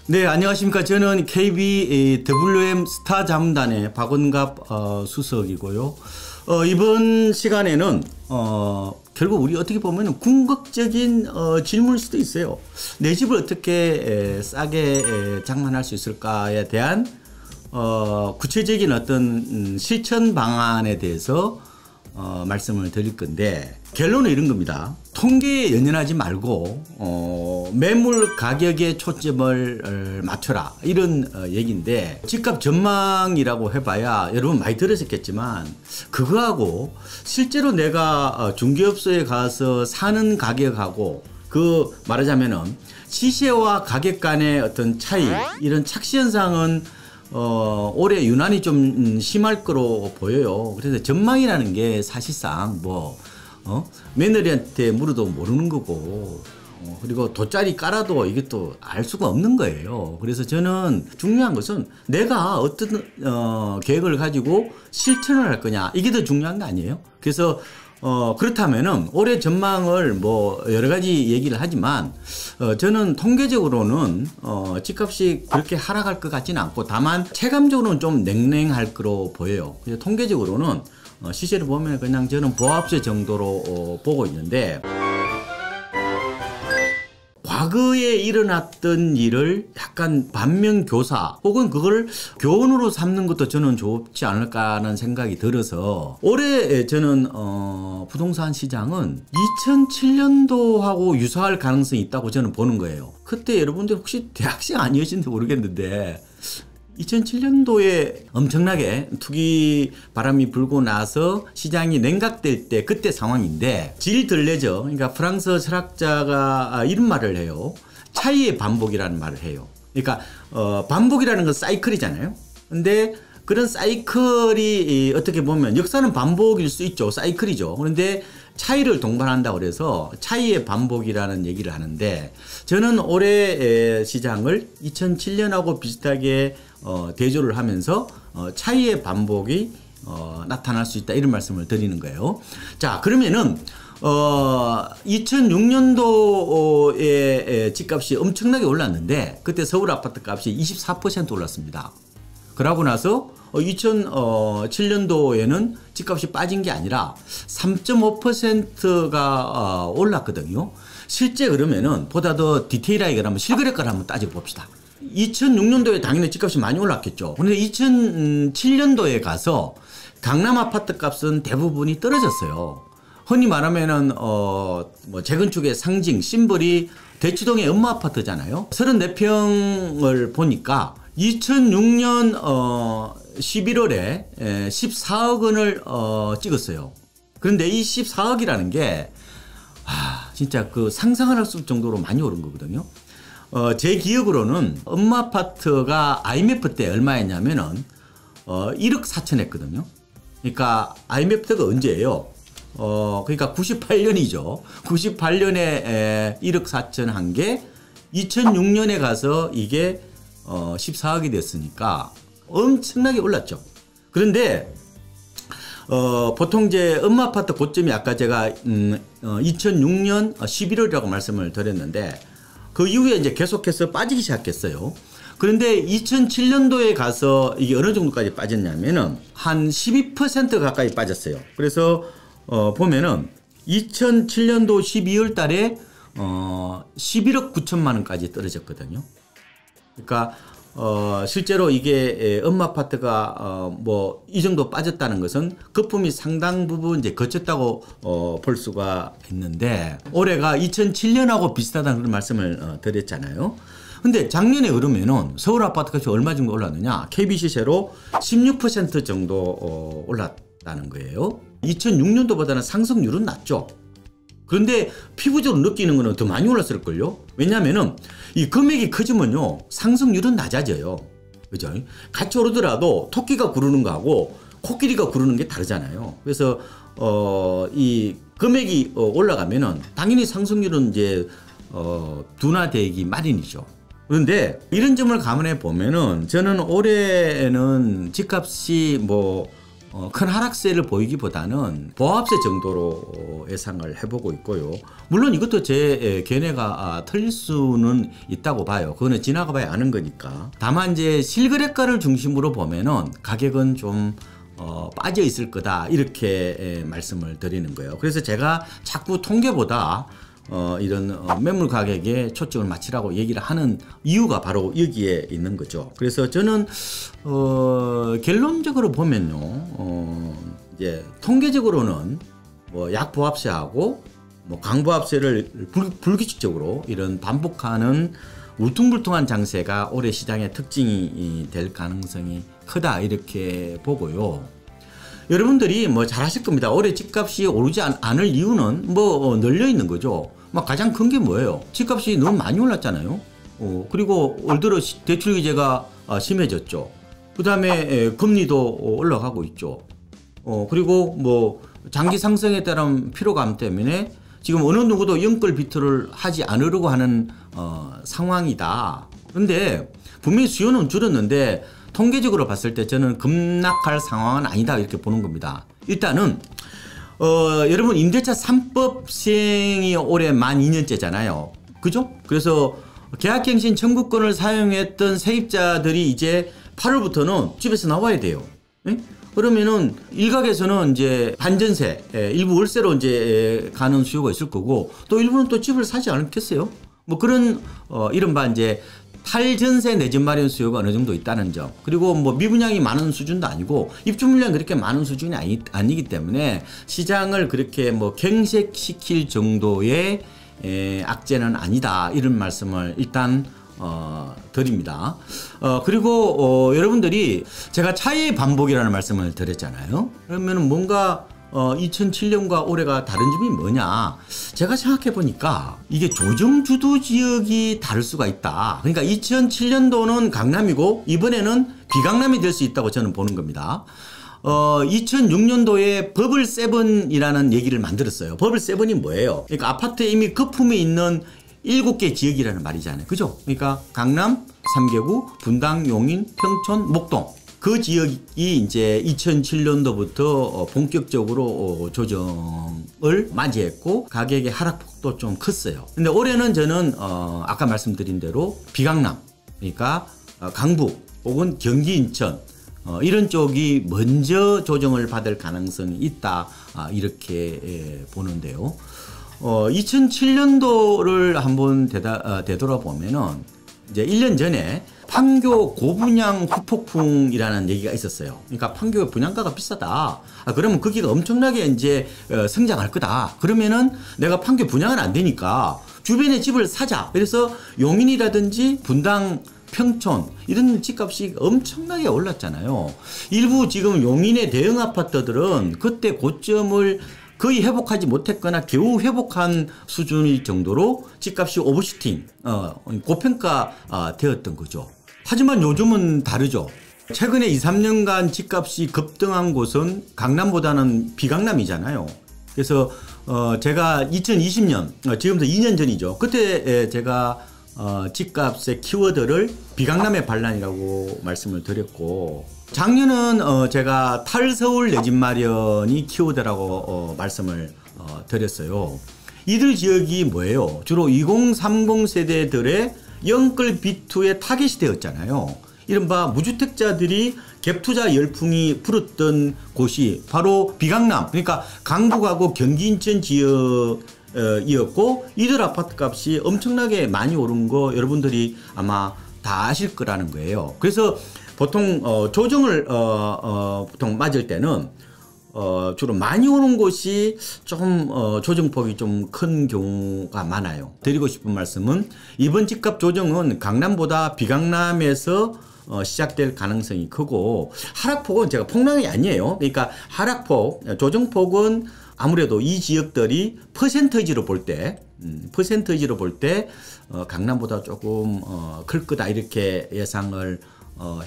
네, 안녕하십니까. 저는 KBWM 스타 자문단의 박원갑 수석이고요. 이번 시간에는 결국 우리 어떻게 보면 궁극적인 질문일 수도 있어요. 내 집을 어떻게 싸게 장만할 수 있을까에 대한 구체적인 어떤 실천 방안에 대해서 말씀을 드릴 건데, 결론은 이런 겁니다. 통계에 연연하지 말고 매물 가격에 초점을 맞춰라, 이런 얘기인데, 집값 전망이라고 해봐야 여러분 많이 들으셨겠지만 그거하고 실제로 내가 중개업소에 가서 사는 가격하고, 그 말하자면은 시세와 가격 간의 어떤 차이, 이런 착시 현상은 올해 유난히 좀 심할 거로 보여요. 그래서 전망이라는 게 사실상 며느리한테 물어도 모르는 거고, 그리고 돗자리 깔아도 이게 또 알 수가 없는 거예요. 그래서 저는 중요한 것은 내가 어떤 계획을 가지고 실천을 할 거냐, 이게 더 중요한 거 아니에요? 그래서 그렇다면은 올해 전망을 여러 가지 얘기를 하지만, 저는 통계적으로는 집값이 그렇게 하락할 것 같지는 않고, 다만 체감적으로는 좀 냉랭할 거로 보여요. 그래서 통계적으로는 시세를 보면 그냥 저는 보합세 정도로 보고 있는데, 과거에 일어났던 일을 약간 반면교사 혹은 그걸 교훈으로 삼는 것도 저는 좋지 않을까 하는 생각이 들어서, 올해 저는 부동산 시장은 2007년도하고 유사할 가능성이 있다고 저는 보는 거예요. 그때 여러분들 혹시 대학생 아니었는지 모르겠는데, 2007년도에 엄청나게 투기 바람이 불고 나서 시장이 냉각될 때, 그때 상황인데, 질들레죠. 그러니까 프랑스 철학자가 이런 말을 해요. 차이의 반복이라는 말을 해요. 그러니까 반복이라는 건 사이클이잖아요. 근데 그런 사이클이 어떻게 보면 역사는 반복일 수 있죠. 사이클이죠. 그런데 차이를 동반한다고 그래서 차이의 반복이라는 얘기를 하는데, 저는 올해 시장을 2007년하고 비슷하게 대조를 하면서 차이의 반복이 나타날 수 있다, 이런 말씀을 드리는 거예요. 자, 그러면은 2006년도에 집값이 엄청나게 올랐는데, 그때 서울 아파트 값이 24% 올랐습니다. 그러고 나서 2007년도에는 집값이 빠진 게 아니라 3.5%가 올랐거든요. 실제 그러면은 보다 더 디테일하게 그러면 실거래가를 한번 따져봅시다. 2006년도에 당연히 집값이 많이 올랐겠죠. 그런데 2007년도에 가서 강남 아파트 값은 대부분이 떨어졌어요. 흔히 말하면은 재건축의 상징, 심벌이 대치동의 엄마 아파트잖아요. 34평을 보니까 2006년 11월에 14억 원을 찍었어요. 그런데 이 14억이라는 게 진짜 그 상상을 할 수 없을 정도로 많이 오른 거거든요. 제 기억으로는 엄마 아파트가 IMF 때 얼마였냐면은 1억 4천 했거든요. 그러니까 IMF 때가 언제예요? 그러니까 98년이죠. 98년에 1억 4천 한 게 2006년에 가서 이게 14억이 됐으니까 엄청나게 올랐죠. 그런데 보통 이제 엄마 아파트 고점이 아까 제가 2006년 11월이라고 말씀을 드렸는데, 그 이후에 이제 계속해서 빠지기 시작했어요. 그런데 2007년도에 가서 이게 어느 정도까지 빠졌냐면은 한 12% 가까이 빠졌어요. 그래서 보면은 2007년도 12월 달에 11억 9천만 원까지 떨어졌거든요. 그러니까 실제로 이게 엄마 아파트가 이 정도 빠졌다는 것은 거품이 상당 부분 이제 거쳤다고 볼 수가 있는데, 올해가 2007년하고 비슷하다는 그런 말씀을 드렸잖아요. 근데 작년에 그러면은 서울 아파트 값이 얼마 정도 올랐느냐? KB 시세로 16% 정도 올랐다는 거예요. 2006년도보다는 상승률은 낮죠. 그런데 피부적으로 느끼는 거는 더 많이 올랐을걸요? 왜냐면은 이 금액이 커지면요, 상승률은 낮아져요. 그죠? 같이 오르더라도 토끼가 구르는 거하고 코끼리가 구르는 게 다르잖아요. 그래서 이 금액이 올라가면은 당연히 상승률은 이제 둔화되기 마련이죠. 그런데 이런 점을 감안해 보면은 저는 올해는 집값이 큰 하락세를 보이기보다는 보합세 정도로 예상을 해보고 있고요. 물론 이것도 제 견해가 틀릴 수는 있다고 봐요. 그거는 지나가 봐야 아는 거니까. 다만 이제 실거래가를 중심으로 보면은 가격은 좀 빠져 있을 거다 이렇게 말씀을 드리는 거예요. 그래서 제가 자꾸 통계보다 이런 매물 가격에 초점을 맞추라고 얘기를 하는 이유가 바로 여기에 있는 거죠. 그래서 저는 결론적으로 보면요, 이제 통계적으로는 뭐 약보합세하고 뭐 강보합세를 불규칙적으로 이런 반복하는 울퉁불퉁한 장세가 올해 시장의 특징이 될 가능성이 크다 이렇게 보고요. 여러분들이 뭐 잘하실 겁니다. 올해 집값이 오르지 않을 이유는 뭐 널려 있는 거죠. 막 가장 큰 게 뭐예요? 집값이 너무 많이 올랐잖아요. 그리고 올 들어 대출 규제가 심해졌죠. 그 다음에 금리도 올라가고 있죠. 그리고 뭐 장기 상승에 따른 피로감 때문에 지금 어느 누구도 연끌 비트를 하지 않으려고 하는 상황이다. 그런데 분명히 수요는 줄었는데 통계적으로 봤을 때 저는 급락할 상황은 아니다 이렇게 보는 겁니다. 일단은 여러분 임대차 3법 시행이 올해 만 2년째잖아요. 그죠? 그래서 계약갱신 청구권을 사용했던 세입자들이 이제 8월부터는 집에서 나와야 돼요. 예? 그러면은 일각에서는 이제 반전세, 일부 월세로 이제 가는 수요가 있을 거고 또 일부는 또 집을 사지 않겠어요? 뭐 그런 이른바 이제 탈전세 내 집 마련 수요가 어느 정도 있다는 점. 그리고 뭐 미분양이 많은 수준도 아니고 입주 물량이 그렇게 많은 수준이 아니기 때문에 시장을 그렇게 뭐 경색시킬 정도의 악재는 아니다. 이런 말씀을 일단 드립니다. 그리고 여러분들이 제가 차이의 반복이라는 말씀을 드렸잖아요. 그러면 뭔가 2007년과 올해가 다른 점이 뭐냐? 제가 생각해 보니까 이게 조정주도 지역이 다를 수가 있다. 그러니까 2007년도는 강남이고 이번에는 비강남이 될 수 있다고 저는 보는 겁니다. 2006년도에 버블 세븐이라는 얘기를 만들었어요. 버블 세븐이 뭐예요? 그러니까 아파트에 이미 거품이 있는 7개 지역이라는 말이잖아요. 그죠? 그러니까 강남, 삼개구, 분당, 용인, 평촌, 목동. 그 지역이 이제 2007년도부터 본격적으로 조정을 맞이했고 가격의 하락폭도 좀 컸어요. 근데 올해는 저는 아까 말씀드린 대로 비강남, 그러니까 강북 혹은 경기 인천 이런 쪽이 먼저 조정을 받을 가능성이 있다 이렇게 보는데요. 2007년도를 한번 되돌아보면은 이제 1년 전에 판교 고분양 후폭풍이라는 얘기가 있었어요. 그러니까 판교 분양가가 비싸다. 그러면 거기가 엄청나게 이제 성장할 거다. 그러면은 내가 판교 분양은 안 되니까 주변에 집을 사자. 그래서 용인이라든지 분당, 평촌 이런 집값이 엄청나게 올랐잖아요. 일부 지금 용인의 대형 아파트들은 그때 고점을 거의 회복하지 못했거나 겨우 회복한 수준일 정도로 집값이 오버슈팅, 고평가 되었던 거죠. 하지만 요즘은 다르죠. 최근에 2, 3년간 집값이 급등한 곳은 강남보다는 비강남이잖아요. 그래서 제가 2020년, 지금부터 2년 전이죠. 그때 제가 집값의 키워드를 비강남의 반란이라고 말씀을 드렸고, 작년은 제가 탈서울 내 집 마련이 키워드라고 말씀을 드렸어요. 이들 지역이 뭐예요? 주로 2030 세대들의 연끌 B2의 타겟이 되었잖아요. 이른바 무주택자들이 갭투자 열풍이 불었던 곳이 바로 비강남, 그러니까 강북하고 경기 인천 지역이었고 이들 아파트 값이 엄청나게 많이 오른 거 여러분들이 아마 다 아실 거라는 거예요. 그래서 보통 조정을 보통 맞을 때는 주로 많이 오는 곳이 조금 조정폭이 좀 큰 경우가 많아요. 드리고 싶은 말씀은 이번 집값 조정은 강남보다 비강남에서 시작될 가능성이 크고 하락폭은 제가 폭락이 아니에요. 그러니까 하락폭, 조정폭은 아무래도 이 지역들이 퍼센테이지로 볼 때 강남보다 조금 클 거다 이렇게 예상을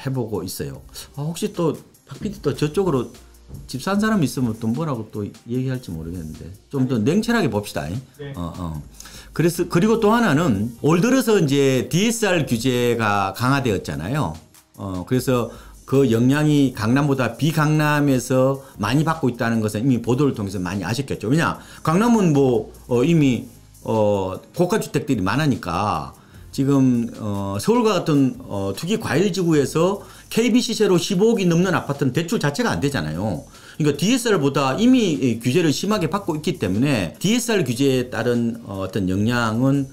해보고 있어요. 혹시 또 박 PD 또 저쪽으로 집 산 사람 있으면 또 뭐라고 또 얘기할지 모르겠는데 좀 더 냉철하게 봅시다. 네. 그래서 그리고 또 하나는 올 들어서 이제 DSR 규제가 강화되었잖아요. 그래서 그 영향이 강남보다 비강남에서 많이 받고 있다는 것은 이미 보도를 통해서 많이 아셨겠죠. 왜냐, 강남은 뭐 이미 고가주택들이 많으니까 지금 서울과 같은 투기 과열지구에서 KB 시세로 15억이 넘는 아파트는 대출 자체가 안 되잖아요. 그러니까 DSR보다 이미 규제를 심하게 받고 있기 때문에 DSR 규제에 따른 어떤 영향은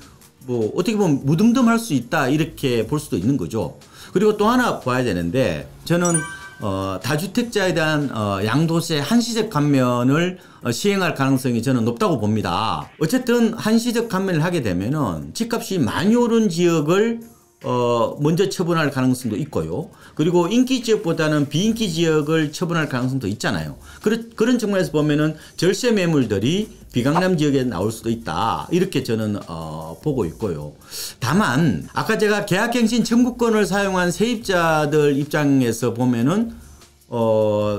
뭐 어떻게 보면 무덤덤할 수 있다 이렇게 볼 수도 있는 거죠. 그리고 또 하나 봐야 되는데 저는 다주택자에 대한 양도세 한시적 감면을 시행할 가능성이 저는 높다고 봅니다. 어쨌든 한시적 감면을 하게 되면은 집값이 많이 오른 지역을 먼저 처분할 가능성도 있고요. 그리고 인기 지역보다는 비인기 지역을 처분할 가능성도 있잖아요. 그런 측면에서 보면은 절세 매물들이 비강남 지역에 나올 수도 있다. 이렇게 저는 보고 있고요. 다만 아까 제가 계약갱신 청구권을 사용한 세입자들 입장에서 보면은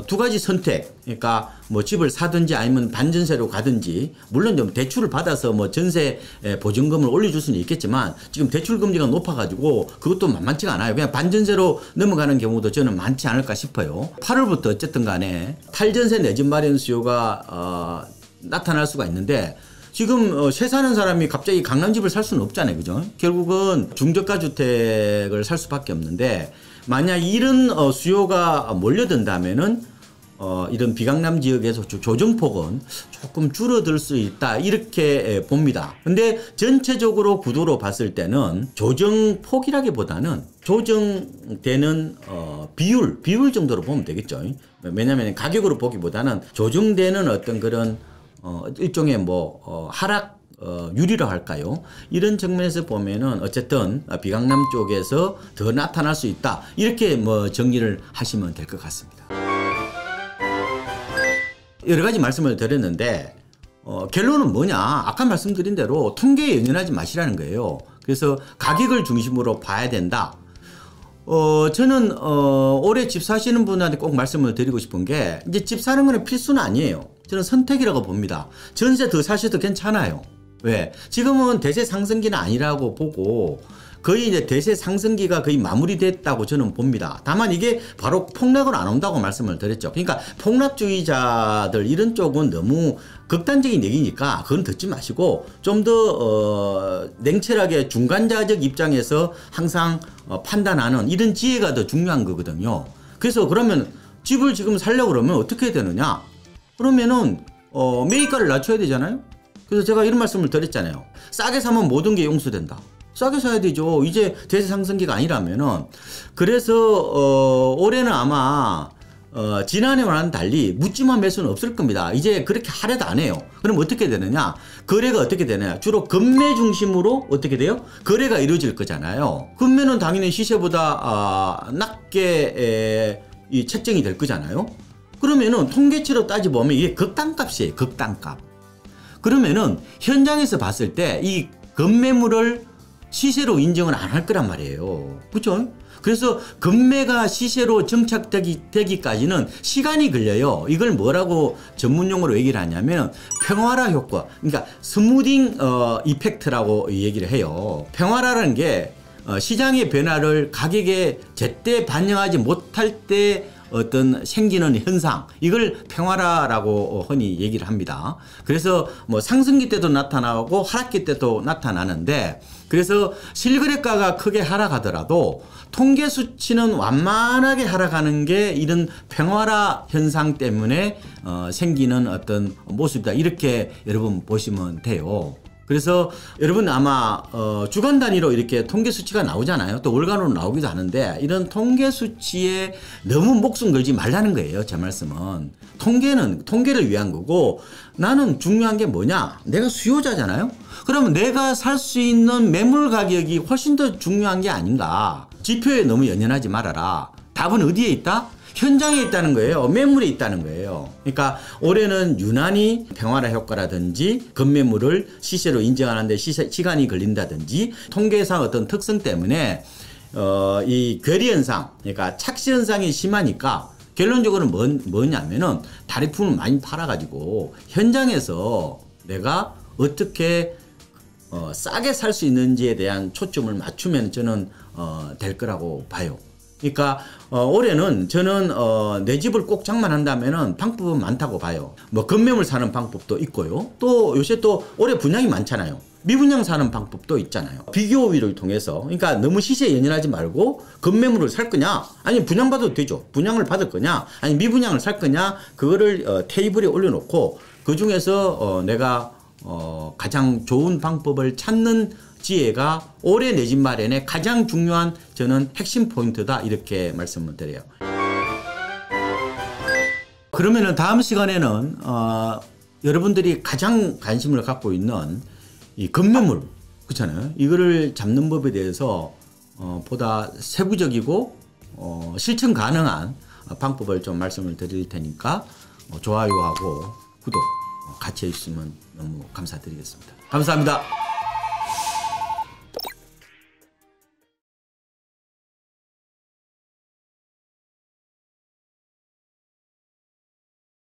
두 가지 선택. 그러니까 뭐 집을 사든지 아니면 반전세로 가든지, 물론 좀 대출을 받아서 뭐 전세 보증금을 올려줄 수는 있겠지만 지금 대출 금리가 높아가지고 그것도 만만치가 않아요. 그냥 반전세로 넘어가는 경우도 저는 많지 않을까 싶어요. 8월부터 어쨌든 간에 탈전세 내 집 마련 수요가 나타날 수가 있는데 지금 세 사는 사람이 갑자기 강남집을 살 수는 없잖아요. 그죠? 결국은 중저가 주택을 살 수밖에 없는데 만약 이런 수요가 몰려든다면은 이런 비강남 지역에서 조정폭은 조금 줄어들 수 있다 이렇게 봅니다. 근데 전체적으로 구도로 봤을 때는 조정폭이라기보다는 조정되는 비율 정도로 보면 되겠죠. 왜냐하면 가격으로 보기보다는 조정되는 어떤 그런 일종의 뭐 하락 유리라 할까요? 이런 측면에서 보면은 어쨌든 비강남 쪽에서 더 나타날 수 있다. 이렇게 뭐 정리를 하시면 될 것 같습니다. 여러 가지 말씀을 드렸는데 결론은 뭐냐? 아까 말씀드린 대로 통계에 연연하지 마시라는 거예요. 그래서 가격을 중심으로 봐야 된다. 저는 올해 집 사시는 분한테 꼭 말씀을 드리고 싶은 게 이제 집 사는 거는 필수는 아니에요. 저는 선택이라고 봅니다. 전세 더 사셔도 괜찮아요. 왜? 지금은 대세 상승기는 아니라고 보고 거의 이제 대세 상승기가 거의 마무리됐다고 저는 봅니다. 다만 이게 바로 폭락은 안 온다고 말씀을 드렸죠. 그러니까 폭락주의자들 이런 쪽은 너무 극단적인 얘기니까 그건 듣지 마시고 좀 더 냉철하게 중간자적 입장에서 항상 판단하는 이런 지혜가 더 중요한 거거든요. 그래서 그러면 집을 지금 살려고 그러면 어떻게 해야 되느냐? 그러면은 매입가를 낮춰야 되잖아요. 그래서 제가 이런 말씀을 드렸잖아요. 싸게 사면 모든 게 용서된다. 싸게 사야 되죠. 이제 대세 상승기가 아니라면은. 그래서 올해는 아마 지난해와는 달리 묻지마 매수는 없을 겁니다. 이제 그렇게 하려도 안 해요. 그럼 어떻게 되느냐? 거래가 어떻게 되느냐? 주로 금매 중심으로 어떻게 돼요? 거래가 이루어질 거잖아요. 금매는 당연히 시세보다 낮게 이 책정이 될 거잖아요. 그러면은 통계치로 따져보면 이게 극단값이에요. 극단값. 그러면은 현장에서 봤을 때 이 금매물을 시세로 인정을 안 할 거란 말이에요. 그렇죠? 그래서 금매가 시세로 정착되기까지는 시간이 걸려요. 이걸 뭐라고 전문용어로 얘기를 하냐면 평화라 효과, 그러니까 스무딩 이펙트라고 얘기를 해요. 평화라는 게 시장의 변화를 가격에 제때 반영하지 못할 때 어떤 생기는 현상, 이걸 평화라라고 흔히 얘기를 합니다. 그래서 뭐 상승기 때도 나타나고 하락기 때도 나타나는데, 그래서 실거래가가 크게 하락하더라도 통계 수치는 완만하게 하락하는 게 이런 평화라 현상 때문에 생기는 어떤 모습이다. 이렇게 여러분 보시면 돼요. 그래서 여러분 아마 주간 단위로 이렇게 통계 수치가 나오잖아요. 또 월간으로 나오기도 하는데 이런 통계 수치에 너무 목숨 걸지 말라는 거예요. 제 말씀은 통계는 통계를 위한 거고, 나는 중요한 게 뭐냐? 내가 수요자잖아요. 그러면 내가 살 수 있는 매물 가격이 훨씬 더 중요한 게 아닌가? 지표에 너무 연연하지 말아라. 답은 어디에 있다? 현장에 있다는 거예요. 매물에 있다는 거예요. 그러니까 올해는 유난히 평화라 효과라든지 급매물을 시세로 인정하는데 시간이 걸린다든지 통계상 어떤 특성 때문에 이 괴리 현상, 그러니까 착시 현상이 심하니까 결론적으로는 뭐냐면은 다리품을 많이 팔아가지고 현장에서 내가 어떻게 싸게 살 수 있는지에 대한 초점을 맞추면 저는 될 거라고 봐요. 그러니까 올해는 저는 내 집을 꼭 장만한다면은 방법은 많다고 봐요. 뭐 건매물 사는 방법도 있고요. 또 요새 또 올해 분양이 많잖아요. 미분양 사는 방법도 있잖아요. 비교 우위를 통해서, 그러니까 너무 시세에 연연하지 말고 건매물을 살 거냐, 아니 분양받아도 되죠. 분양을 받을 거냐, 아니 미분양을 살 거냐, 그거를 테이블에 올려놓고 그 중에서 내가 가장 좋은 방법을 찾는 지혜가 올해 내 집 마련의 가장 중요한 저는 핵심 포인트다, 이렇게 말씀을 드려요. 그러면은 다음 시간에는 여러분들이 가장 관심을 갖고 있는 이 건매물, 그렇잖아요. 이거를 잡는 법에 대해서 보다 세부적이고 실천 가능한 방법을 좀 말씀을 드릴 테니까 좋아요하고 구독 같이 해주시면 너무 감사드리겠습니다. 감사합니다.